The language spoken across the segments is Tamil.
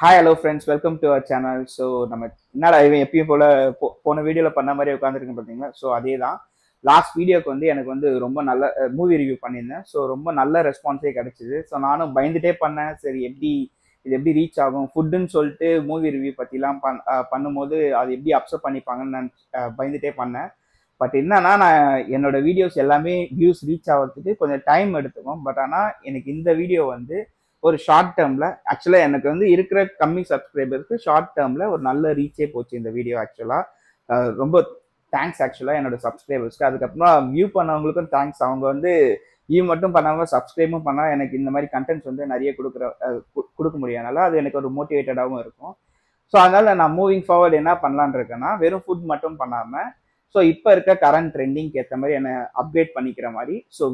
Hi hello friends, welcome to our channel. So நம்ம என்னடா இவன் எப்பயும் போல போன வீடியோவில் பண்ண மாதிரி உட்காந்துருக்கேன் பார்த்தீங்களா. ஸோ அதே தான் லாஸ்ட் வீடியோக்கு வந்து எனக்கு வந்து ரொம்ப நல்ல மூவி ரிவ்யூ பண்ணியிருந்தேன். ஸோ ரொம்ப நல்ல ரெஸ்பான்ஸே கிடைச்சிது. ஸோ நானும் பயந்துட்டே பண்ணேன். சரி இது எப்படி ரீச் ஆகும் ஃபுட்டுன்னு சொல்லிட்டு மூவி ரிவ்யூ பற்றிலாம் பண்ணும்போது அது எப்படி அப்செட் பண்ணிப்பாங்கன்னு நான் பயந்துட்டே பண்ணேன். பட் என்னன்னா நான் என்னோட வீடியோஸ் எல்லாமே வியூஸ் ரீச் ஆகிறதுக்கு கொஞ்சம் டைம் எடுத்துக்கும். பட் ஆனால் எனக்கு இந்த வீடியோ வந்து ஒரு ஷார்ட் டேர்மில் ஆக்சுவலாக எனக்கு வந்து இருக்கிற கம்மி சப்ஸ்கிரைபருக்கு ஷார்ட் டேர்மில் ஒரு நல்ல ரீச்சே போச்சு இந்த வீடியோ. ஆக்சுவலாக ரொம்ப தேங்க்ஸ் ஆக்சுவலாக என்னோட சப்ஸ்கிரைபர்ஸ்க்கு. அதுக்கப்புறம் வியூ பண்ணவங்களுக்கும் தேங்க்ஸ். அவங்க வந்து வியூ மட்டும் பண்ணாமல் சப்ஸ்கிரைபும் பண்ணால் எனக்கு இந்த மாதிரி கண்டென்ட்ஸ் வந்து நிறைய கொடுக்க முடியாதனால அது எனக்கு ஒரு மோட்டிவேட்டடாகவும் இருக்கும். ஸோ அதனால நான் மூவிங் ஃபார்வர்ட் என்ன பண்ணலான் இருக்கேன்னா வெறும் ஃபுட் மட்டும் பண்ணாமல் ஸோ இப்போ இருக்க கரண்ட் ட்ரெண்டிங்க்கு ஏற்ற மாதிரி என்னை அப்டேட் பண்ணிக்கிற மாதிரி ஸோ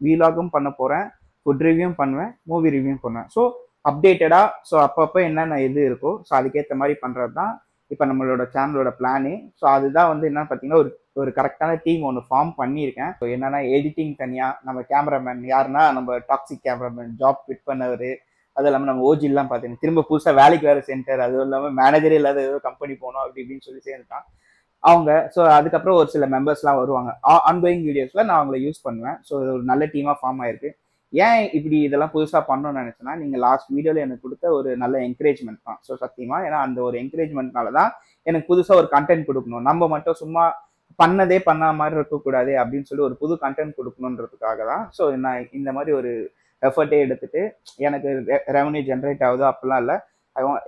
வீலாகும் பண்ண போகிறேன், ஃபுட் ரிவ்யூவும் பண்ணுவேன், மூவி ரிவ்யூவும் பண்ணுவேன். ஸோ அப்டேட்டடாக ஸோ அப்பப்போ என்னென்ன இது இருக்கோ ஸோ அதுக்கேற்ற மாதிரி பண்ணுறது தான் இப்போ நம்மளோட சேனலோட பிளானே. ஸோ அதுதான் வந்து என்னன்னு பார்த்தீங்கன்னா ஒரு கரெக்டான டீம் ஒன்று ஃபார்ம் பண்ணியிருக்கேன். ஸோ என்னென்னா எடிட்டிங் தனியாக, நம்ம கேமராமேன் யாருன்னா நம்ம டாக்ஸிக் கேமராமேன் ஜாப் ஃபிட் பண்ணவர், அது இல்லாமல் நம்ம ஓஜிலாம் பார்த்தீங்கன்னா திரும்ப புதுசாக வேலைக்கு வேறு சென்டர், அதுவும் இல்லாமல் மேனேஜரே இல்லாத ஏதோ கம்பெனி போகணும் அப்படி இப்படின்னு சொல்லி சேர்ந்துட்டான் அவங்க. ஸோ அதுக்கப்புறம் ஒரு சில மெம்பர்ஸ்லாம் வருவாங்க ஆன்கோயிங் வீடியோஸில், நான் அவங்கள யூஸ் பண்ணுவேன். ஸோ இது ஒரு நல்ல டீமாக ஃபார்ம் ஆயிருக்கு. ஏன் இப்படி இதெல்லாம் புதுசாக பண்ணணும்னு நினச்சேன்னா நீங்கள் லாஸ்ட் வீடியோவில் எனக்கு கொடுத்த ஒரு நல்ல என்கரேஜ்மெண்ட் தான். ஸோ சத்தியமாக ஏன்னா அந்த ஒரு என்கரேஜ்மெண்ட்னால தான் எனக்கு புதுசாக ஒரு கண்டென்ட் கொடுக்கணும், நம்ம மட்டும் சும்மா பண்ணதே பண்ண மாதிரி இருக்கக்கூடாது அப்படின்னு சொல்லி ஒரு புது கண்டென்ட் கொடுக்கணுன்றதுக்காக தான். ஸோ நான் இந்த மாதிரி ஒரு எஃபர்ட்டே எடுத்துட்டு எனக்கு ரெவன்யூ ஜென்ரேட் ஆகுது அப்படிலாம் இல்லை.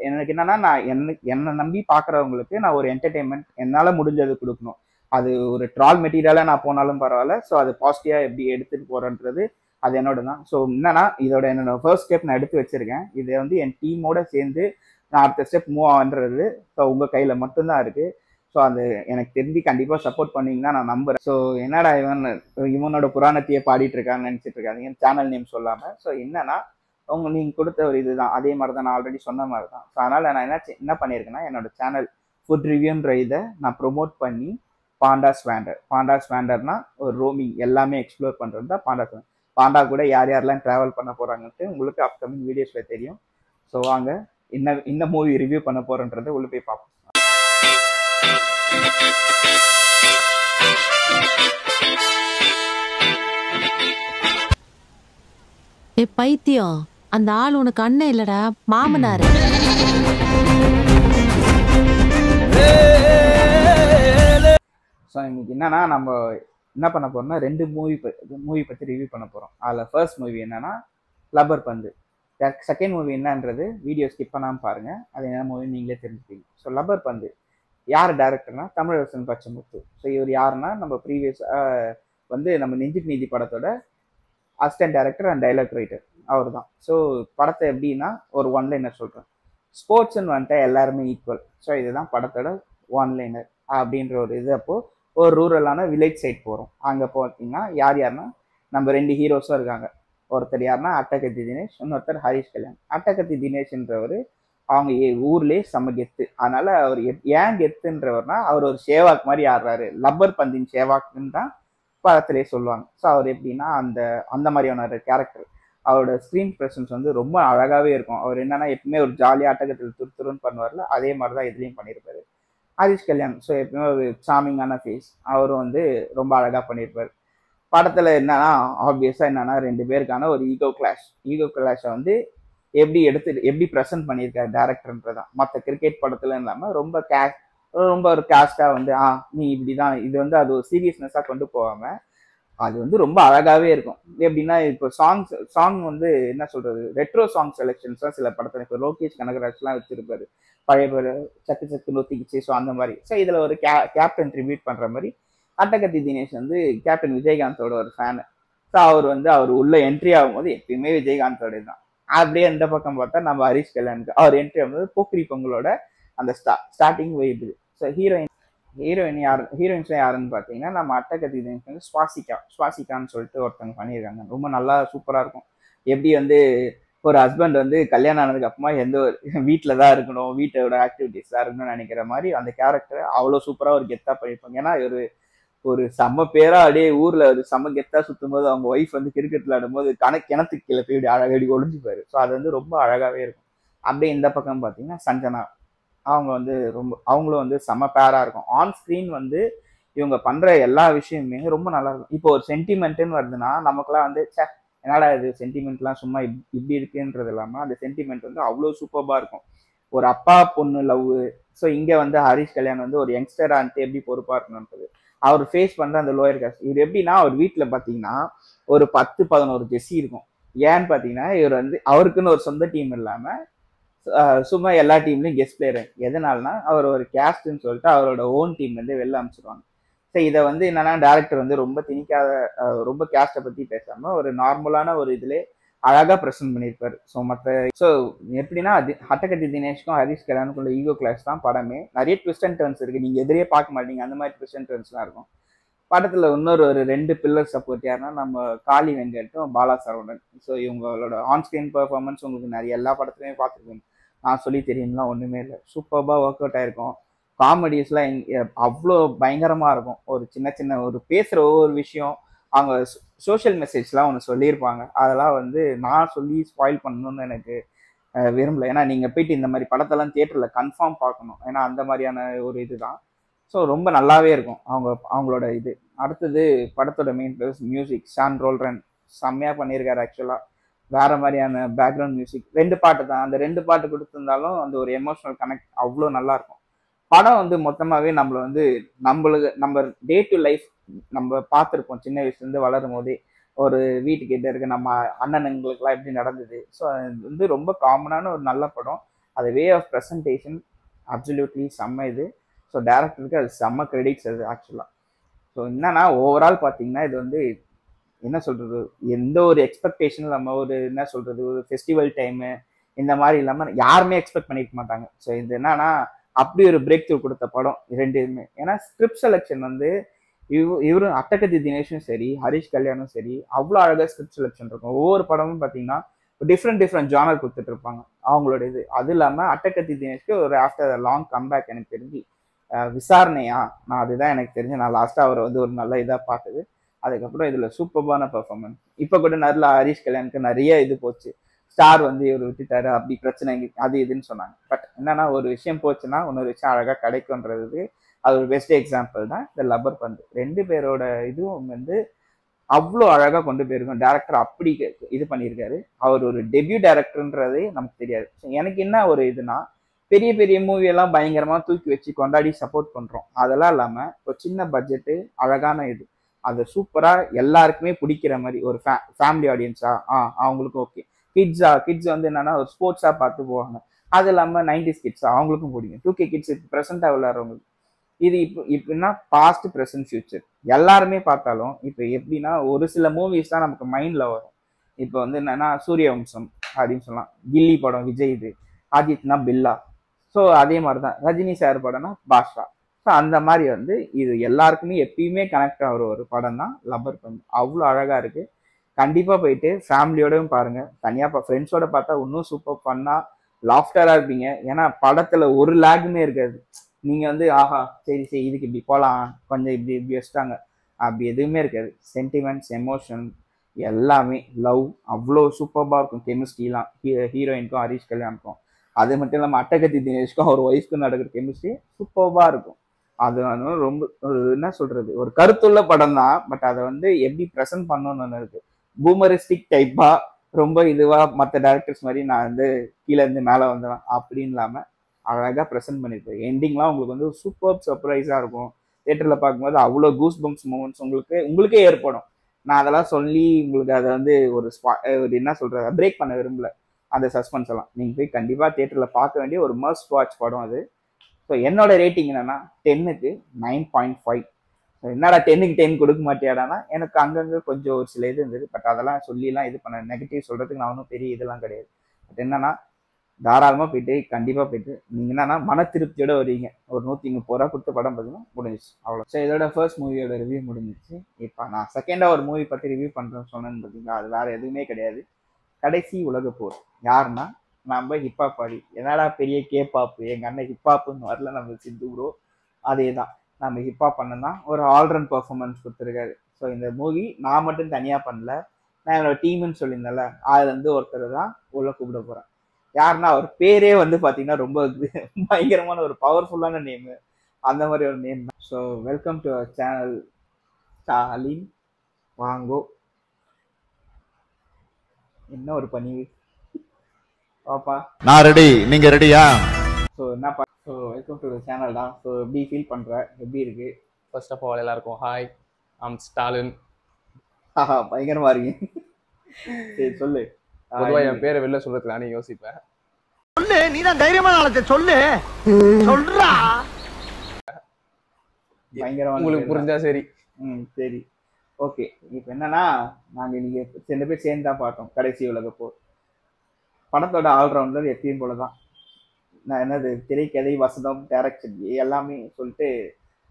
எனக்கு என்னன்னா நான் என்னை நம்பி பார்க்குறவங்களுக்கு நான் ஒரு என்டர்டெயின்மெண்ட் என்னால் முடிஞ்சது கொடுக்கணும். அது ஒரு ட்ரால் மெட்டீரியலாக நான் போனாலும் பரவாயில்ல. ஸோ அது பாசிட்டிவாக எப்படி எடுத்துகிட்டு போகிறேன்றது அது என்னோட தான். ஸோ என்னன்னா இதோட என்னோட ஃபர்ஸ்ட் ஸ்டெப் நான் எடுத்து வச்சிருக்கேன். இதை வந்து என் டீமோட சேர்ந்து நான் அடுத்த ஸ்டெப் மூவ் ஆகுன்றது ஸோ உங்கள் கையில் மட்டும்தான் இருக்குது. ஸோ அது எனக்கு தெரிஞ்சு கண்டிப்பாக சப்போர்ட் பண்ணீங்கன்னா நான் நம்புகிறேன். ஸோ என்னடா இவனோட புராணத்தையே பாடிட்டு இருக்கான்னு நினச்சிட்டு இருக்காங்க சேனல் நேம் சொல்லாமல். ஸோ என்னன்னா நீங்கள் கொடுத்த ஒரு இதுதான், அதே மாதிரி தான் நான் ஆல்ரெடி சொன்ன மாதிரி தான். ஸோ அதனால் நான் என்ன பண்ணியிருக்கேன்னா என்னோட சேனல் ஃபுட் ரிவ்யூன்ற இதை நான் ப்ரொமோட் பண்ணி பாண்டா ஸ்வாண்டர்னா ஒரு ரோமிங் எல்லாமே எக்ஸ்ப்ளோர் பண்ணுறது தான் பாண்டா கூட யாரெல்லாம் ட்ராவல் பண்ண போகிறாங்கன்ட்டு உங்களுக்கு அப்கமிங் வீடியோஸில் தெரியும். ஸோ வாங்க இந்த மூவி ரிவ்யூ பண்ண போகிறோன்றதை உள்ள போய் பார்ப்போம். பைத்தியம், அந்த ஆள் உனக்கு அண்ணன் இல்லடா, மாமனாரு. ஸோ இன்னைக்கு என்னன்னா நம்ம என்ன பண்ண போறோம்னா ரெண்டு மூவி பற்றி ரிவ்யூ பண்ண போகிறோம். அதில் ஃபர்ஸ்ட் மூவி என்னன்னா லப்பர் பந்து. செகண்ட் மூவி என்னன்றது வீடியோ ஸ்கிப் பண்ணாமல் பாருங்கள், அது என்ன மூவி நீங்களே தெரிஞ்சுப்பீங்க. ஸோ லப்பர் பந்து யார் டைரக்டர்னா தமிழரசன் பச்சமுத்து. ஸோ இவர் யாருன்னா நம்ம ப்ரீவியஸ் வந்து நம்ம நெஞ்சுக்கு நீதி படத்தோட assistant director and dialogue writer அவர் தான். ஸோ படத்தை எப்படின்னா ஒரு ஒன்லைனர் சொல்கிறேன், ஸ்போர்ட்ஸ்ன்னு வந்துட்டு எல்லாருமே ஈக்குவல். ஸோ இதுதான் படத்தோட ஒன்லைனர் அப்படின்ற ஒரு இது. அப்போது ஒரு ரூரலான வில்லேஜ் சைட் போகிறோம். அங்கே பார்த்தீங்கன்னா யாருன்னா நம்ம ரெண்டு ஹீரோஸும் இருக்காங்க. ஒருத்தர் யாருன்னா அட்டகத்தி தினேஷ், இன்னொருத்தர் ஹரிஷ் கல்யாண். அட்டகத்தி தினேஷ்ன்றவர் அவங்க ஊர்லேயே செம்ம கெத்து. அதனால அவர் ஏன் கெத்துன்றவர்னா அவர் ஒரு சேவாக் மாதிரி ஆடுறாரு, லப்பர் பந்தின் சேவாக்குன்னு தான் படத்திலே சொல்லுவாங்க. ஸோ அவர் எப்படின்னா அந்த மாதிரியான ஒரு கேரக்டர். அவரோட ஸ்க்ரீன் ப்ரெசன்ஸ் வந்து ரொம்ப அழகாகவே இருக்கும். அவர் என்னன்னா எப்பவுமே ஒரு ஜாலியாக அட்டகத்தில் துருத்துருன்னு பண்ணுவார்ல, அதே மாதிரி தான் இதுலேயும் பண்ணியிருப்பாரு. ஹரிஷ் கல்யாண் ஸோ எப்பவுமே ஒரு சாமிங்கான ஃபேஸ், அவரும் வந்து ரொம்ப அழகாக பண்ணியிருப்பார். படத்தில் என்னன்னா ஆப்வியஸாக என்னன்னா ரெண்டு பேருக்கான ஒரு ஈகோ கிளாஷை வந்து எப்படி ப்ரெசென்ட் பண்ணியிருக்காரு டேரக்டர்ன்றதான். மற்ற கிரிக்கெட் படத்துல இல்லாமல் ரொம்ப ஒரு கேஸ்டாக வந்து நீ இப்படி தான், இது வந்து அது ஒரு சீரியஸ்னஸாக கொண்டு போகாமல் அது வந்து ரொம்ப அழகாகவே இருக்கும். எப்படின்னா இப்போ சாங் வந்து என்ன சொல்கிறது, ரெட்ரோ சாங் செலெக்ஷன்ஸ் தான் சில படத்தில். இப்போ லோகேஷ் கனகராஜ்லாம் வச்சுருப்பாரு, பழைய சக்கு நொத்திக்கிச்சு. ஸோ அந்த மாதிரி. ஸோ இதில் ஒரு கேப்டன் ட்ரிபியூட் பண்ணுற மாதிரி அட்டகத்தி தினேஷ் வந்து கேப்டன் விஜயகாந்தோட ஒரு ஃபேனு. ஸோ அவர் உள்ள என்ட்ரி ஆகும்போது எப்பயுமே விஜயகாந்தோட தான். அப்படியே இந்த பக்கம் பார்த்தா நம்ம ஹரிஷ் கல்யாணுக்கு அவர் என்ட்ரி ஆகும்போது போக்ரி பொங்கலோட அந்த ஸ்டார்டிங் வைப்பு. ஸோ ஹீரோயின்ஸ்லாம் யாருன்னு பார்த்தீங்கன்னா நம்ம அட்டகத்தி தினேஷ் வந்து ஸ்வாசிகான்னு சொல்லிட்டு ஒருத்தவங்க பண்ணியிருக்காங்க. ரொம்ப நல்லா சூப்பராக இருக்கும். எப்படி வந்து ஒரு ஹஸ்பண்ட் வந்து கல்யாணம் ஆனதுக்கு அப்புறமா எந்த ஒரு வீட்டில் தான் இருக்கணும், வீட்டோட ஆக்டிவிட்டிஸ் தான் இருக்கணும்னு நினைக்கிற மாதிரி அந்த கேரக்டரை அவ்வளோ சூப்பராக ஒரு கெத்தாக பண்ணியிருப்பாங்க. ஏன்னா ஒரு செம்ம பேரா அப்படியே ஊர்ல ஒரு செம்ம கெத்தா சுத்தும் போது அவங்க ஒய்ஃப் வந்து கிரிக்கெட் விளையாடும் போது கிணத்துக்கு கீழே போய் அழகடி ஒளிஞ்சுப்பாரு. ஸோ அது வந்து ரொம்ப அழகாவே இருக்கும். அப்படியே இந்த பக்கம் பார்த்தீங்கன்னா சஞ்சனா, அவங்க வந்து அவங்களும் வந்து செம பேராக இருக்கும். ஆன் ஸ்க்ரீன் வந்து இவங்க பண்ணுற எல்லா விஷயமுமே ரொம்ப நல்லா இருக்கும். இப்போ ஒரு சென்டிமெண்ட்டுன்னு வருதுன்னா நமக்குலாம் வந்து என்னடா இது சென்டிமெண்ட்லாம் சும்மா இப்படி இருக்குன்றது இல்லாமல் அந்த சென்டிமெண்ட் வந்து அவ்வளோ சூப்பராக இருக்கும். ஒரு அப்பா பொண்ணு லவ். ஸோ இங்கே வந்து ஹரிஷ் கல்யாண் வந்து ஒரு யங்ஸ்டர் ஆன்ட்டு எப்படி பொறுப்பாக இருக்கணுன்றது அவர் ஃபேஸ் பண்ணுற அந்த லோயர் காஸ்ட். இவர் எப்படின்னா அவர் வீட்டில் பார்த்தீங்கன்னா ஒரு 10-11 ஜெஸ்ஸி இருக்கும். ஏன்னு பார்த்தீங்கன்னா இவர் வந்து அவருக்குன்னு ஒரு சொந்த டீம் இல்லாமல் சும்மா எல்லா டீம்லையும் கெஸ்ட் பிளேயர். எதனாலனா அவர் ஒரு கேஸ்ட்ன்னு சொல்லிட்டு அவரோட ஓன் டீம் வந்து வெளில அனுப்பிச்சிடுவாங்க. ஸோ இதை வந்து என்னன்னா டேரக்டர் வந்து ரொம்ப திணிக்காத ரொம்ப கேஸ்ட்டை பற்றி பேசாமல் ஒரு நார்மலான ஒரு இதிலே அழகாக ப்ரெசென்ட் பண்ணியிருப்பாரு. ஸோ எப்படின்னா ஹட்டகத்தி தினேஷ்க்கும் ஹரிஷ் கல்யாணுக்குள்ள ஈகோ கிளாஸ் தான் படமே. நிறைய ட்விஸ்ட் அண்ட் டர்ன்ஸ் இருக்குது, நீங்கள் எதிரே பார்க்க மாட்டீங்க, அந்த மாதிரி ட்விஸ்ட் அண்ட் டர்ன்ஸ்லாம் இருக்கும் படத்தில். இன்னொரு ஒரு 2 பில்லர் சப்போர்ட் யாருன்னா நம்ம காளி வெங்கட்டும் பாலா சரவணன். ஸோ இவங்களோட ஆன்ஸ்கிரீன் பெர்ஃபார்மன்ஸ் உங்களுக்கு நிறைய எல்லா படத்துலையுமே பார்த்துருக்கீங்க. நான் சொல்லி தெரியும்லாம் ஒன்றுமே இல்லை, சூப்பராக ஒர்க் அவுட் ஆயிருக்கும். காமெடிஸ்லாம் அவ்வளோ பயங்கரமாக இருக்கும். ஒரு சின்ன சின்ன ஒரு பேசுகிற ஒவ்வொரு விஷயம் அவங்க சோஷியல் மெசேஜ்லாம் ஒன்று சொல்லியிருப்பாங்க. அதெல்லாம் வந்து நான் சொல்லி ஸ்பாயில் பண்ணணும்னு எனக்கு விரும்பலை. ஏன்னா நீங்கள் போயிட்டு இந்த மாதிரி படத்தெல்லாம் தியேட்டரில் கன்ஃபார்ம் பார்க்கணும். ஏன்னா அந்த மாதிரியான ஒரு இதுதான். ஸோ ரொம்ப நல்லாவே இருக்கும் அவங்களோட இது. அடுத்தது படத்தோட மெயின் ப்ளஸ் மியூசிக். ஷான் ரோல்ரன் செம்மையாக பண்ணியிருக்காரு. ஆக்சுவலாக வேற மாதிரியான பேக்ரவுண்ட் மியூசிக். 2 பாட்டு தான், அந்த 2 பாட்டு கொடுத்துருந்தாலும் அந்த ஒரு எமோஷனல் கனெக்ட் அவ்வளோ நல்லா இருக்கும். படம் வந்து மொத்தமாகவே நம்மளை வந்து நம்ம டே டு லைஃப் நம்ம பார்த்துருப்போம் சின்ன வயசுலேருந்து வளரும் போதே. ஒரு வீட்டுக்கிட்ட இருக்க நம்ம அண்ணனுங்களுக்குலாம் எப்படி நடந்தது. ஸோ அது வந்து ரொம்ப காமனான ஒரு நல்ல படம். அது வே ஆஃப் ப்ரெசன்டேஷன் அப்சல்யூட்லி செம்ம இது. ஸோ டேரக்டருக்கு அது செம்ம கிரெடிட்ஸ் அது ஆக்சுவலாக. ஸோ என்னன்னா ஓவரால் பார்த்தீங்கன்னா இது வந்து என்ன சொல்கிறது, எந்த ஒரு எக்ஸ்பெக்டேஷனும் நம்ம ஒரு என்ன சொல்கிறது ஒரு ஃபெஸ்டிவல் டைமு இந்த மாதிரி இல்லாமல் யாருமே எக்ஸ்பெக்ட் பண்ணிக்க மாட்டாங்க. ஸோ இது என்னன்னா அப்படி ஒரு பிரேக் த்ரூ கொடுத்த படம் 2மே. ஏன்னா ஸ்கிரிப்ட் செலெக்ஷன் வந்து இவரும் அட்டகத்தி தினேஷும் சரி ஹரிஷ் கல்யாணும் சரி அவ்வளோ அழகாக ஸ்கிரிப்ட் செலெக்ஷன் இருக்கும். ஒவ்வொரு படமும் பார்த்தீங்கன்னா டிஃப்ரெண்ட் ஜானர் கொடுத்துட்டு இருப்பாங்க அவங்களோட இது. அது இல்லாமல் அட்டகத்தி தினேஷ்க்கு ஒரு ஆஃப்டர் லாங் கம்பேக் எனக்கு தெரிஞ்சு விசாரணையா நான் அதுதான் எனக்கு தெரிஞ்சு நான் லாஸ்ட்டாக அவரை வந்து ஒரு நல்ல இதாக பார்த்தது. அதுக்கப்புறம் இதில் சூப்பர்பான பெர்ஃபார்மன்ஸ். இப்போ கூட நல்ல ஹரிஷ் கல்யாணுக்கு நிறைய இது போச்சு, ஸ்டார் வந்து இவர் விட்டுட்டாரு அப்படி பிரச்சனை அது இதுன்னு சொன்னாங்க. பட் என்னன்னா ஒரு விஷயம் போச்சுன்னா இன்னொரு விஷயம் அழகாக கிடைக்கும்ன்றது அது ஒரு பெஸ்ட் எக்ஸாம்பிள் தான் இந்த லப்பர் பந்து. 2 பேரோட இதுவும் வந்து அவ்வளோ அழகாக கொண்டு போயிருக்கோம். டேரக்டர் அப்படி இது பண்ணியிருக்காரு. அவர் ஒரு டெபியூ டேரக்டர்ன்றதே நமக்கு தெரியாது. எனக்கு என்ன ஒரு இதுனா பெரிய பெரிய மூவியெல்லாம் பயங்கரமாக தூக்கி வச்சு கொண்டாடி சப்போர்ட் பண்ணுறோம். அதெல்லாம் இல்லாமல் ஒரு சின்ன பட்ஜெட்டு அழகான இது அது சூப்பராக எல்லாருக்குமே பிடிக்கிற மாதிரி ஒரு ஃபேமிலி ஆடியன்ஸா அவங்களுக்கு ஓகே. கிட்ஸ் வந்து என்னன்னா ஒரு ஸ்போர்ட்ஸாக பார்த்து போவாங்க. அது இல்லாமல் 90s கிட்ஸா அவங்களுக்கும் பிடிக்கும். 2K கிட்ஸ் ப்ரெசென்ட்டாக விளையாடுறவங்களுக்கு இது இப்படின்னா பாஸ்ட் ப்ரெசன்ட் ஃபியூச்சர் எல்லாருமே பார்த்தாலும் இப்போ எப்படின்னா ஒரு சில மூவிஸ் தான் நமக்கு மைண்டில் வரும். இப்போ வந்து என்னன்னா சூரியவம்சம் அப்படின்னு சொல்லலாம், கில்லி படம் விஜய் இது, அஜித்னா பில்லா. ஸோ அதே மாதிரி தான் ரஜினி சார் படம்னா பாஷா. ஸோ அந்த மாதிரி வந்து இது எல்லாருக்குமே எப்பயுமே கனெக்ட் ஆகிற ஒரு படம் தான் லப்பர் பந்து. அவ்வளோ அழகாக இருக்குது. கண்டிப்பாக போயிட்டு ஃபேமிலியோடவும் பாருங்கள். தனியாக ஃப்ரெண்ட்ஸோட பார்த்தா இன்னும் சூப்பர் ஃபன்னாக லாஃப்டராக இருப்பீங்க. ஏன்னா படத்தில் ஒரு லேக்குமே இருக்காது. நீங்கள் வந்து ஆஹா சரி இதுக்கு இப்படி போகலாம் கொஞ்சம் இப்படி வச்சுட்டாங்க அப்படி எதுவுமே இருக்காது. சென்டிமெண்ட்ஸ் எமோஷன் எல்லாமே லவ் அவ்வளோ சூப்பராக இருக்கும். கெமிஸ்ட்ரிலாம் ஹீரோயினுக்கும் ஹரிஷ் கல்யாணுக்கும், அது மட்டும் இல்லாமல் அட்டகத்தி தினேஷ்க்கும் அவர் ஒய்ஃப்க்கும் நடக்கிற கெமிஸ்ட்ரி சூப்பராக இருக்கும். அது வந்து ரொம்ப என்ன சொல்கிறது ஒரு கருத்துள்ள படம் தான். பட் அதை வந்து எப்படி ப்ரெசென்ட் பண்ணணும்னு ஒன்று இருக்குது. பூமரிஸ்டிக் டைப்பாக ரொம்ப இதுவாக மற்ற டேரக்டர்ஸ் மாதிரி நான் வந்து கீழே இருந்து மேலே வந்துடுவேன் அப்படின்னு இல்லாமல் அழகாக ப்ரெசென்ட் பண்ணியிருப்பேன். எண்டிங்லாம் உங்களுக்கு வந்து சூப்பர் சர்ப்ரைஸாக இருக்கும். தியேட்டரில் பார்க்கும்போது அவ்வளோ கூஸ் பம்ப்ஸ் மூமெண்ட்ஸ் உங்களுக்கே ஏற்படும். நான் அதெல்லாம் சொல்லி உங்களுக்கு அதை வந்து ஒரு என்ன சொல்கிறது பிரேக் பண்ண விரும்பல. அந்த சஸ்பென்ஸ் எல்லாம் நீங்கள் போய் கண்டிப்பாக தியேட்டரில் பார்க்க வேண்டிய ஒரு மஸ்ட் வாட்ச் படம் அது. ஸோ என்னோட ரேட்டிங் என்னன்னா 10க்கு 9.5. என்னடா 10க்கு 10 கொடுக்க மாட்டியாடானா எனக்கு அங்கங்கே கொஞ்சம் ஒரு சில இது இருந்தது. பட் அதெல்லாம் சொல்லிலாம் இது பண்ண நெகட்டிவ் சொல்கிறதுக்கு நான் ஒன்றும் பெரிய இதெல்லாம் கிடையாது. பட் என்னன்னா தாராளமாக போயிட்டு கண்டிப்பாக போயிட்டு நீங்கள் என்னன்னா மன திருப்தியோட வருவீங்க. ஒரு 130 ரூபா கொடுத்து படம் பார்த்தீங்கன்னா முடிஞ்சிச்சு அவ்வளோ. ஸோ இதோட ஃபர்ஸ்ட் மூவியோட ரிவ்யூ முடிஞ்சிச்சு. இப்போ நான் செகண்டாக ஒரு மூவி பற்றி ரிவ்யூ பண்ணுறேன்னு சொன்னேன்னு பார்த்தீங்கன்னா அது வேறு எதுவுமே கிடையாது. கடைசி உலக போர். யாருன்னா நம்ம ஹிப்ஹாப் பாடி. என்னடா பெரிய கேப்பாப்பு எங்கள் அண்ணன் ஹிப்ஹாப்புன்னு வரல நம்ம சித்து ப்ரோ. அதே தான் நம்ம ஹிப்ஹாப் பண்ணதான் ஒரு ஆல்ரவுண்ட் பர்ஃபார்மன்ஸ் கொடுத்துருக்காரு. ஸோ இந்த மூவி நான் மட்டும் தனியாக பண்ணல, நான் என்னோட டீமுன்னு சொல்லியிருந்தேன்ல அதுலேருந்து ஒருத்தர் தான் உள்ள கூப்பிட போகிறேன். யாருன்னா அவர் பேரே வந்து பாத்தீங்கன்னா ரொம்ப பயங்கரமான ஒரு பவர்ஃபுல்லான நேம், அந்த மாதிரி ஒரு நேம் தான். So welcome to our channel Stalin வாங்கோ. என்ன ஒரு பணிவு பாப்பா. நான் ரெடி, நீங்க ரெடியா? ஸோ என்னப்பா, ஸோ வெல்கம் டு சேனல் தான். ஸோ எப்படி ஃபீல் பண்ற, எப்படி இருக்கு? ஃபர்ஸ்ட் ஆஃப் ஆல் எல்லாருக்கும் ஹாய், ஐம் ஸ்டாலின். பயங்கரமா இருக்கு. சரி சொல்லு. பொதுவாக என் பேரை வெளில சொல்றதுக்கு நானே யோசிப்பேன். சொல்லு, நீதான் தைரியமான ஆளத்தை சொல்லு, சொல்றா. பயங்கரமா உங்களுக்கு புரிஞ்சா சரி. சரி ஓகே. இப்போ என்னன்னா, நாங்கள் இன்னைக்கு 2 பேர் சேர்ந்து தான் பார்த்தோம் கடைசி உலக போர் படத்தோட ஆல்ரவுண்டர். எப்பயும் போல தான் நான் என்னது திரைக்கதை, வசனம், டைரக்ஷன் எல்லாமே சொல்லிட்டு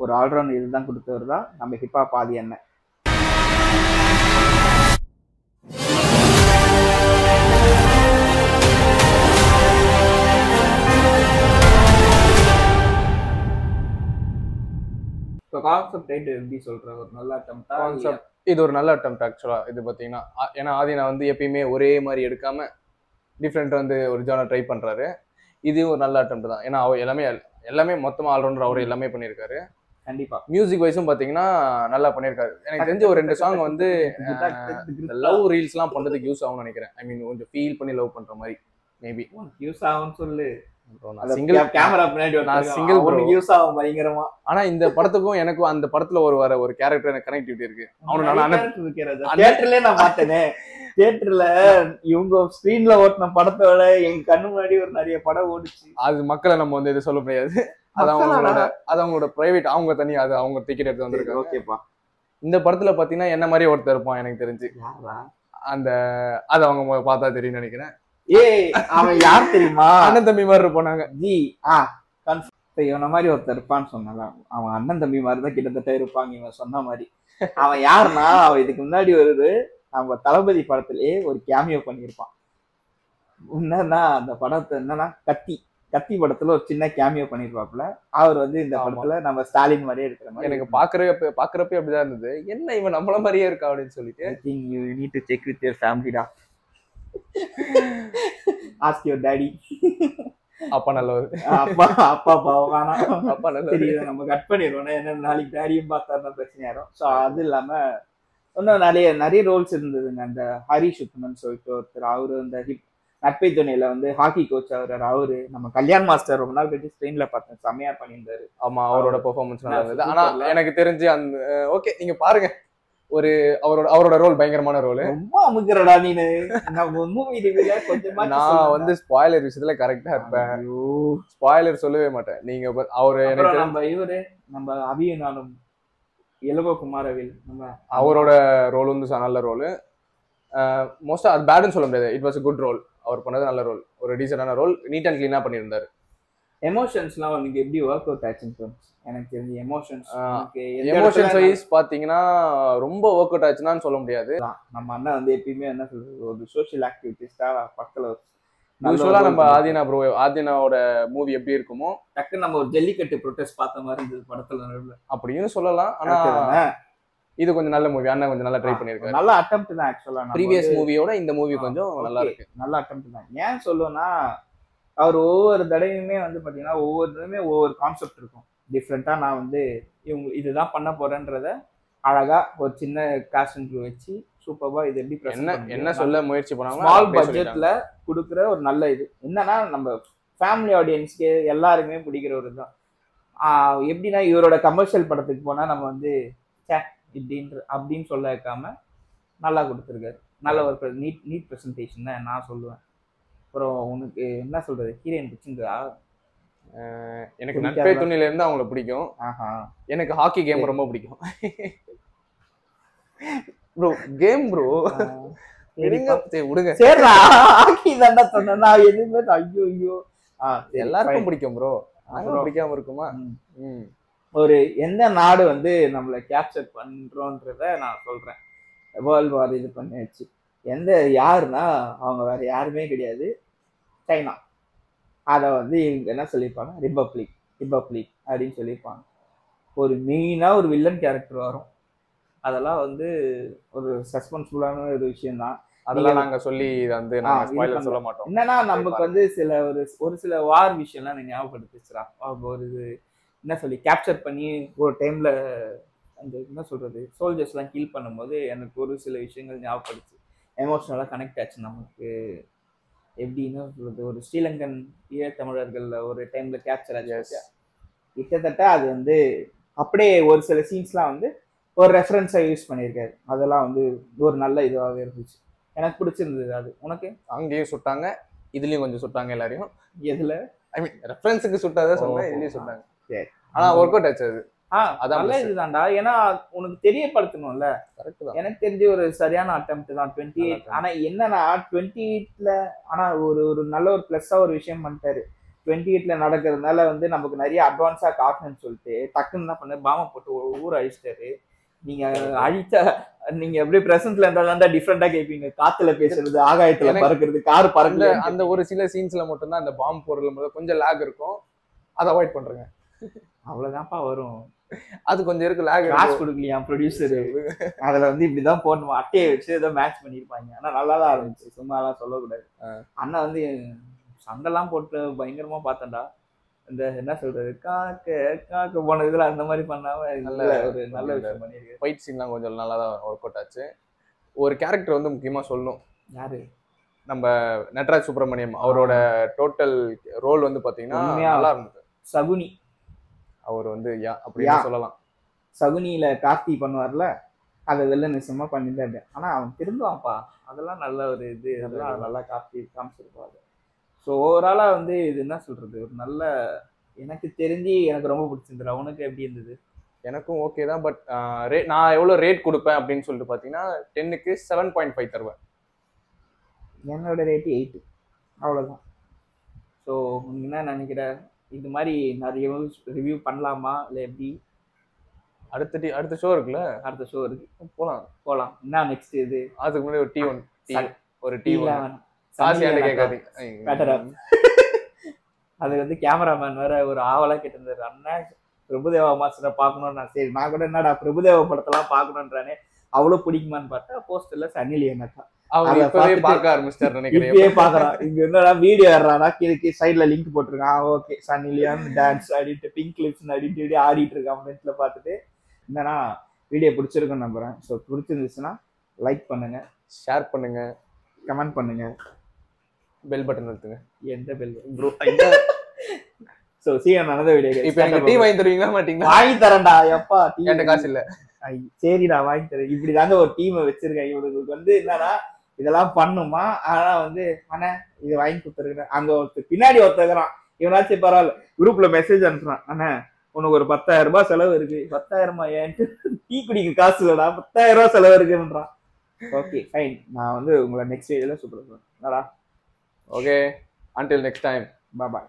ஒரு ஆல்ரவுண்டர் இதுதான் கொடுத்தவர் தான் நம்ம ஹிப்ஹாப் ஆதி அண்ணன். இப்போ கான்செப்ட் ரைட் எப்படி சொல்ற, ஒரு நல்ல அட்டம்ப்டா? கான்செப்ட் இது ஒரு நல்ல அட்டெம்ப்ட் ஆக்சுவலா. இது பார்த்தீங்கன்னா ஏன்னா ஆதினா வந்து எப்பயுமே ஒரே மாதிரி எடுக்காம டிஃப்ரெண்ட் வந்து ஒரு ஜானர் ட்ரை பண்றாரு. இது ஒரு நல்ல அட்டெம்ப்ட் தான். ஏன்னா அவர் எல்லாமே மொத்தமாக ஆல்ரவுண்டர் அவர் எல்லாமே பண்ணியிருக்காரு. கண்டிப்பா மியூசிக் வைஸும் பார்த்தீங்கன்னா நல்லா பண்ணியிருக்காரு. எனக்கு தெரிஞ்ச ஒரு 2 சாங் வந்து லவ் ரீல்ஸ்லாம் பண்றதுக்கு யூஸ் ஆகும்னு நினைக்கிறேன். ஐ மீன் கொஞ்சம் ஃபீல் பண்ணி லவ் பண்ற மாதிரி மேபி யூஸ் ஆகும்னு சொல்லு. சிங்கிள் கேமரா பின்னாடி நான் சிங்கிள் யூஸ் ஆகும் பயங்கரமா. ஆனா இந்த படத்துக்கும் எனக்கும் அந்த படத்துல வர ஒரு கேரக்டர் எனக்கு கனெக்டிவிட்டி இருக்கு. தியேட்டர்லயே நான் பார்த்தேனே. தியேட்டர்ல இவங்க ஸ்கிரீன்ல ஓட்டின படத்தோட எங்க கண்ணு முன்னாடி ஒரு நிறைய படம் ஓடிச்சு. அது மக்களை நம்ம வந்து இது சொல்ல முடியாது. அது அவங்களோட பிரைவேட், அவங்க தனி, அது அவங்க டிக்கெட் எடுத்து வந்திருக்காங்க. ஓகேப்பா. இந்த படத்துல பாத்தீங்கன்னா என்ன மாதிரி ஒருத்தர் இருப்பான் எனக்கு தெரிஞ்சு. அந்த அது அவங்க பார்த்தா தெரியும் நினைக்கிறேன். ஏய் அவன் யார் தெரியுமா? அண்ணன் தம்பி மாதிரி இருப்போம் ஜி. இவன மாதிரி ஒருத்தர் இருப்பான்னு சொன்னால, அவன் அண்ணன் தம்பி மாதிரி தான் கிட்டத்தட்ட இருப்பாங்க இவன் சொன்ன மாதிரி. அவன் யாருன்னா, அவன் இதுக்கு முன்னாடி நம்ம தளபதி படத்திலேயே ஒரு கேமியோ பண்ணியிருப்பான். என்னன்னா அந்த படத்தை என்னன்னா கத்தி படத்துல ஒரு சின்ன கேமியோ பண்ணிருப்பாப்புல. அவர் வந்து இந்த படத்துல நம்ம ஸ்டாலின் மாதிரியே இருக்கிற மாதிரி எனக்கு பாக்குறப்ப அப்படிதான் இருந்தது. என்ன இவன் நம்மள மாதிரியே இருக்கா அப்படின்னு சொல்லிட்டு. I think you need to check with your family டா. Ask your daddy. அப்பா நல்லவர். அப்பா பாவம். அப்பா நல்லவர். தெரியுது, நம்ம கட் பண்ணிடுவோம். என்ன நாளைக்கு டேடியும் பார்த்தாருன்னா பிரச்சனை ஆயிரும். ஸோ அது இல்லாம இன்னும் நிறைய ரோல்ஸ் இருந்ததுங்க. அந்த ஹரிஷ் உத்தமன் சொல்லிட்டு ஒருத்தர், அவரு இந்த நட்பை துணையில வந்து ஹாக்கி கோச் அவரு நம்ம கல்யாண் மாஸ்டர் ரொம்ப நாள் கழிச்சு ஸ்கிரீன்ல பார்த்தேன், செம்மையா பண்ணியிருந்தாரு. ஆமா, அவரோட பெர்ஃபார்மன்ஸ் நல்லா இருந்தது. ஆனா எனக்கு தெரிஞ்சு அந்த ஓகே நீங்க பாருங்க, ஒரு அவரோட ரோல் பயங்கரமான ரோல். ரொம்ப அமுக்குறடா நீனு. நம்ம மூவி ரிவ்யூல கொஞ்சமா நான் வந்து ஸ்பாயிலர் விஷயத்துல கரெக்டா இருப்பேன். ஸ்பாயிலர் சொல்லவே மாட்டேன். நீங்க அவரு எனக்கு நம்ம அபியனாலும் இளவோ குமாரவேல் அவரோட ரோல் வந்து நல்ல ரோல். மோஸ்டா அது பேடுன்னு சொல்ல முடியாது. It was a good role. அவர் பண்ணது நல்ல ரோல், ஒரு டீசென்டான ரோல், நீட் அண்ட் கிளீனா பண்ணியிருந்தாரு. எமோஷன்ஸ்லாம் உங்களுக்கு எப்படி ஒர்க் அவுட் ஆச்சுன்னு எனக்கு தெரிஞ்சு. எமோஷன்ஸ் வைஸ் பாத்தீங்கன்னா ரொம்ப ஒர்க் அவுட் ஆச்சுன்னு சொல்ல முடியாது. நம்ம அண்ணன் வந்து எப்பயுமே என்ன சொல்றது, ஒரு சோஷியல் ஆக்டிவிட்டிஸ் தான் பக்கத்துல. யூஸ்வலா நம்ம ஆதினாவோட மூவி எப்படி இருக்குமோ டக்குன்னு நம்ம ஒரு ஜல்லிக்கட்டு ப்ரொடெஸ்ட் பார்த்த மாதிரி இருந்தது படத்துல அப்படின்னு சொல்லலாம். ஆனா இது கொஞ்சம் நல்ல மூவி. அண்ணா கொஞ்சம் நல்லா ட்ரை பண்ணிருக்காரு. நல்ல அட்டெம்ப்ட் தான் ஆக்சுவலா. ப்ரீவியஸ் மூவியோட இந்த மூவி கொஞ்சம் நல்லா இருக்கு. நல்ல அட்டெம்ப்ட் தான். ஏன் சொல்லுவேன்னா, அவர் ஒவ்வொரு தடவையுமே வந்து பாத்தீங்கன்னா ஒவ்வொரு கான்செப்ட் இருக்கும் டிஃப்ரெண்டா. நான் வந்து இவங்க இதுதான் பண்ண போறேன்றத அழகா ஒரு சின்ன காஸ்ட் வச்சு சூப்பர்வா இது எப்படி என்ன சொல்ல முயற்சி பண்ணாங்க. ஸ்மால் பட்ஜெட்ல கொடுக்குற ஒரு நல்ல இது என்னன்னா, நம்ம ஃபேமிலி ஆடியன்ஸ்க்கு எல்லாருமே பிடிக்கிற ஒரு இதுதான். எப்படின்னா, இவரோட கமர்ஷியல் படத்துக்கு போனா நம்ம வந்து அப்படின்னு சொல்ல வைக்காம நல்லா கொடுத்துருக்காரு. நல்ல ஒரு நீட் ப்ரெசன்டேஷன் தான் நான் சொல்லுவேன். அப்புறம் உனக்கு என்ன சொல்றது, ஹீரோயின் பிடிச்சிருந்தா? எனக்கு நட்பை துணியில இருந்து அவங்கள பிடிக்கும். எனக்கு ஹாக்கி கேம் ரொம்ப பிடிக்கும். ப்ரோ கேம் ப்ரோ விடுங்க. சரிடா, ஹாக்கி தான்டா சொன்னா எதுவுமே. ஐயோ எல்லாருக்கும் பிடிக்கும் ப்ரோ, பிடிக்காம இருக்குமா? ஒரு எந்த நாடு வந்து நம்மளை கேப்சர் பண்றோன்றத நான் சொல்றேன். வேர்ல்டு வார் இது பண்ணியாச்சு. யாருன்னா அவங்க வேற யாருமே கிடையாது, சைனா. அதை வந்து இவங்க என்ன சொல்லியிருப்பாங்க, ரிபப்ளிக் அப்படின்னு சொல்லியிருப்பாங்க. ஒரு மெயினா ஒரு வில்லன் கேரக்டர் வரும். அதெல்லாம் வந்து ஒரு சஸ்பென்ஸ்ஃபுல்லான ஒரு விஷயம் தான். அதெல்லாம் நாங்க சொல்லி இதை வந்து நாங்க ஸ்பாயிலர் சொல்ல மாட்டோம். என்னன்னா நமக்கு வந்து ஒரு சில வார் விஷயம்லாம் எனக்கு ஞாபகப்படுத்துச்சுடா. ஒரு என்ன சொல்லி கேப்சர் பண்ணி ஒரு டைம்ல அந்த என்ன சொல்றது சோல்ஜர்ஸ் எல்லாம் கில் பண்ணும்போது எனக்கு ஒரு சில விஷயங்கள் ஞாபகப்படுச்சு. எமோஷனலா கனெக்ட் ஆச்சு நமக்கு. எப்படின்னு சொல்றது ஒரு ஸ்ரீலங்கன் ஈழத்தமிழர்கள்ல ஒரு டைம்ல கேப்சர் ஆச்சு. கிட்டத்தட்ட அது வந்து அப்படியே ஒரு சில சீன்ஸ்லாம் வந்து ஒரு ரெஃபரன்ஸா யூஸ் பண்ணியிருக்காரு. அதெல்லாம் வந்து ஒரு நல்ல இதுவாகவே இருந்துச்சு. எனக்கு பிடிச்சிருந்தது. அது உனக்கு? அங்கேயும் சுட்டாங்க, இதுலயும் கொஞ்சம் சுட்டாங்க எல்லாரையும். எதுல? ஐ மீன் ரெஃபரன்ஸுக்கு சுட்டாத சொன்னேன், இதுலயும் சுட்டாங்க. சரி, ஆனா ஒர்க் அவுட் ஆச்சு அது. நல்ல இதுதான்டா. ஏன்னா உனக்கு தெரியப்படுத்தணும்ல. கரெக்ட் தான். எனக்கு தெரிஞ்சு ஒரு சரியான அட்டெம்ப்ட் தான் 28. ஆனா என்னன்னா 28ல ஆனா ஒரு நல்ல ஒரு பிளஸ்ஸா ஒரு விஷயம் பண்ணிட்டாரு. 28ல நடக்கிறதுனால வந்து நமக்கு நிறைய அட்வான்ஸா காட்டணும்னு சொல்லிட்டு டக்குன்னு என்ன பண்ண பாம போட்டு ஊர் அழிச்சிட்டாரு. நீங்க அழிச்சா நீங்க அப்படியே பிரசன்ட்ல இருந்தா டிஃப்ரெண்டா கேட்பீங்க. காத்துல பேசுறது, ஆகாயத்துல பறக்கிறது, கார் பறக்கல. அந்த ஒரு சில சீன்ஸ்ல மட்டும்தான் அந்த பாம்பு போடுறது கொஞ்சம் லேக் இருக்கும். அதை அவாய்ட் பண்றேங்க. அவ்வளவுதான்ப்பா வரும். அது கொஞ்சம் இருக்கு லேக். காசு கொடுக்கலையா ப்ரொடியூசர்? அதுல வந்து இப்படிதான் போடணும், அட்டையை வச்சு ஏதோ மேட்ச் பண்ணிருப்பாங்க. ஆனா நல்லாதான் இருந்துச்சு, சும்மா எல்லாம் சொல்லக்கூடாது. அண்ணா வந்து சண்டெல்லாம் போட்டு பயங்கரமா பார்த்தேன்டா. இந்த என்ன சொல்றது காக்க போன இதுல அந்த மாதிரி பண்ணாம நல்ல ஒரு நல்ல விஷயம் பண்ணிருக்கு. ஃபைட் சீன்லாம் கொஞ்சம் நல்லா தான் ஒர்க் அவுட் ஆச்சு. ஒரு கேரக்டர் வந்து முக்கியமா சொல்லணும். யாரு? நம்ம நட்ராஜ் சுப்ரமணியம். அவரோட டோட்டல் ரோல் வந்து பாத்தீங்கன்னா நல்லா இருந்தது. சகுனி அவர் வந்து அப்படின்னு சொல்லலாம். சகுனியில கார்த்தி பண்ணுவார்ல, அதை வெள்ள நிசமா பண்ணிட்டாரு. ஆனா அவன் திரும்புவான்ப்பா. அதெல்லாம் நல்ல ஒரு இது. அதெல்லாம் நல்லா கார்த்தி காமிச்சிருப்பாரு. ஸோ ஓவராலா வந்து இது என்ன சொல்றது ஒரு நல்ல, எனக்கு தெரிஞ்சு எனக்கு ரொம்ப பிடிச்சிருந்துடா. உனக்கு எப்படி இருந்தது? எனக்கும் ஓகே தான். பட் நான் எவ்வளோ ரேட் கொடுப்பேன் அப்படின்னு சொல்லிட்டு பார்த்தீங்கன்னா 10க்கு 7.5 தருவேன். என்னோட ரேட்டு 8. அவ்வளோதான். ஸோ உனக்கு என்ன நினைக்கிற? இது மாதிரி நிறைய ரிவ்யூ பண்ணலாமா இல்லை எப்படி? அடுத்த ஷோ இருக்குல்ல, அடுத்த ஷோ இருக்கு, போகலாம். என்ன நெக்ஸ்ட் இது? அதுக்கு முன்னாடி ஒரு டீ கேட்டாரு. அது வந்து கேமராமேன் வேற ஒரு ஆவலா கேட்டிருந்தாரு, அண்ணன் பிரபுதேவா மாஸ்டரை பார்க்கணும்னு. நான் சரி, நான் கூட என்னடா பிரபுதேவா படத்தெல்லாம் பார்க்கணுன்றானே, அவ்வளவு பிடிக்குமான்னு பார்த்தா போஸ்டர்ல சன்னி லியோன் தான். பார்க்க ஆரம்பிச்சிட்டாரு நினைக்கிறேன். இப்பயே பாக்குறான். இங்க என்னடா வீடியோ ஏறானா, கீழே சைட்ல லிங்க் போட்டிருக்கான். ஓகே, சன்னி லியோன் டான்ஸ் ஆடிட்டு பிங்க் கிளிப்ஸ் ஆடிட்டு ஆடிட்டு இருக்கான். நெட்ல பார்த்துட்டு என்னன்னா வீடியோ பிடிச்சிருக்குன்னு நம்புறேன். ஸோ பிடிச்சிருந்துச்சுன்னா லைக் பண்ணுங்க, ஷேர் பண்ணுங்க, கமெண்ட் பண்ணுங்க, பெல் பட்டன் அழுத்துங்க. எந்த bell bro? So see you on another video. இப்போ எனக்கு டீ வாங்கி தருவீங்களா மாட்டீங்களா? வாங்கி தரேன்டா. எப்பா டீ? என்கிட்ட காசு இல்ல. சரிடா வாங்கி தரேன். இப்படிதாங்க ஒரு டீமை வச்சிருக்கேன். இவனுக்கு வந்து என்னன்னா இதெல்லாம் பண்ணுமா, ஆனா வந்து அண்ணா இது வாங்கி கொடுத்துருக்கேன். அங்க ஒருத்தர் பின்னாடி ஒருத்தருக்கிறான். இவனாச்சும் பரவாயில்ல, குரூப்ல மெசேஜ் அனுப்புறான், அண்ணா உனக்கு ஒரு 10,000 ரூபாய் செலவு இருக்கு. 10,000 ஏன்ட்டு டீ குடிக்க காசு இல்லடா, 10,000 ரூபாய் செலவு இருக்குன்றான். ஓகே ஃபைன், நான் வந்து உங்களை நெக்ஸ்ட் வீடியோல சூப்பர் சொல்றேன். Okay, until next time, bye bye.